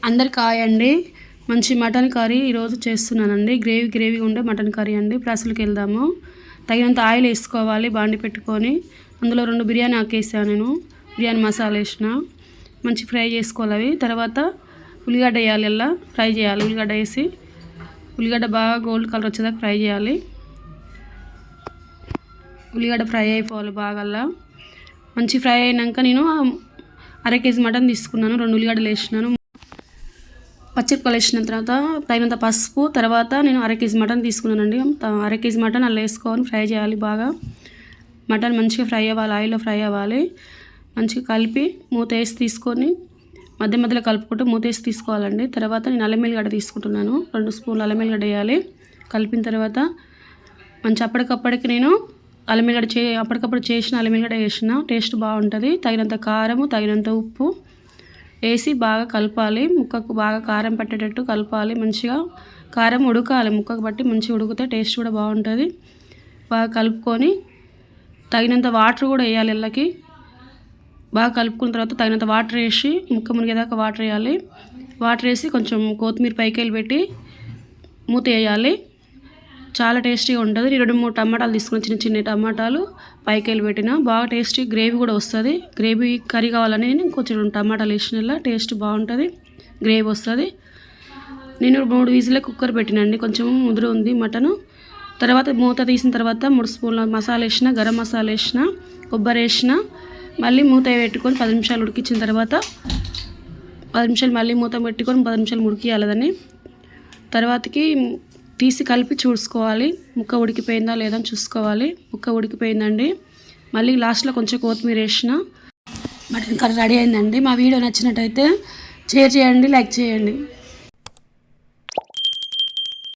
అందరికి హాయ్ అండి. మంచి మటన్ కర్రీ ఈరోజు చేస్తున్నానండి. గ్రేవీ ఉండే మటన్ కర్రీ అండి. ప్రాసెస్కి వెళ్దాము. తగినంత ఆయిల్ వేసుకోవాలి. బాండి పెట్టుకొని అందులో 2 బిర్యానీ ఆకు వేసాను. నేను బిర్యానీ మసాలా వేసిన మంచి ఫ్రై చేసుకోవాలి. అవి తర్వాత ఉల్లిగడ్డ వేయాలి. ఇలా ఫ్రై చేయాలి. ఉల్లిగడ్డ వేసి ఉల్లిగడ్డ బాగా గోల్డ్ కలర్ వచ్చేదాకా ఫ్రై చేయాలి. ఉల్లిగడ్డ ఫ్రై అయిపోవాలి బాగా. మంచి ఫ్రై అయినాక నేను అర కేజీ మటన్ తీసుకున్నాను. 2 ఉల్లిగడ్డలు వేసినాను. పచ్చిమిరపకాయలు వేసిన తర్వాత తగినంత పసుపు. తర్వాత నేను అర కేజీ మటన్ తీసుకున్నానండి. అర కేజీ మటన్ అలా వేసుకొని ఫ్రై చేయాలి బాగా. మటన్ మంచిగా ఫ్రై అవ్వాలి. ఆయిల్లో ఫ్రై అవ్వాలి. మంచిగా కలిపి మూత వేసి తీసుకొని మధ్యలో కలుపుకుంటూ మూత వేసి తీసుకోవాలండి. తర్వాత నేను అల్లం వెల్లిగడ్డ తీసుకుంటున్నాను. 2 స్పూన్లు అల్లం వెల్లిగడ్డ వేయాలి. కలిపిన తర్వాత మంచి అప్పటికప్పటికి నేను అప్పటికప్పుడు చేసిన అల్లం వెల్లిగడ్డ వేసిన టేస్ట్ బాగుంటుంది. తగినంత కారము, తగినంత ఉప్పు వేసి బాగా కలపాలి. ముక్కకు బాగా కారం పట్టేటట్టు కలపాలి. మంచిగా కారం ఉడకాలి. ముక్కకు బట్టి మంచిగా ఉడికితే టేస్ట్ కూడా బాగుంటుంది. బాగా కలుపుకొని తగినంత వాటర్ కూడా వేయాలి. ఇళ్ళకి బాగా కలుపుకున్న తర్వాత తగినంత వాటర్ వేసి ముక్క మునిగేదాకా వాటర్ వేయాలి. వాటర్ వేసి కొంచెం కొత్తిమీర పైకెళ్ళి పెట్టి మూత వేయాలి. చాలా టేస్టీగా ఉంటుంది. 2-3 టమాటాలు తీసుకుని చిన్న టమాటాలు పైకెళ్ళి పెట్టిన బాగా టేస్టీ గ్రేవీ కూడా వస్తుంది. గ్రేవీ కర్రీ కావాలని నేను కొంచెం 2 టమాటాలు వేసిన టేస్ట్ బాగుంటుంది. గ్రేవీ వస్తుంది. నేను 3 విజిల్ కుక్కర్ పెట్టినండి. కొంచెం ముదురు ఉంది మటను. తర్వాత మూత తీసిన తర్వాత 3 స్పూన్ల మసాలా వేసిన, గరం మసాలా వేసిన, కొబ్బరి వేసిన. మళ్ళీ మూత పెట్టుకొని 10 నిమిషాలు ఉడికించిన తర్వాత 10 నిమిషాలు మళ్ళీ మూత పెట్టుకొని 10 నిమిషాలు ఉడికియాలని. తర్వాతకి తీసి కలిపి చూసుకోవాలి. ముక్క ఉడికిపోయిందా లేదా అని చూసుకోవాలి. ముక్క ఉడికిపోయిందండి. మళ్ళీ లాస్ట్లో కొంచెం కొత్తిమీర వేసిన మటన్ కర్రీ రెడీ అయిందండి. మా వీడియో నచ్చినట్టయితే షేర్ చేయండి, లైక్ చేయండి.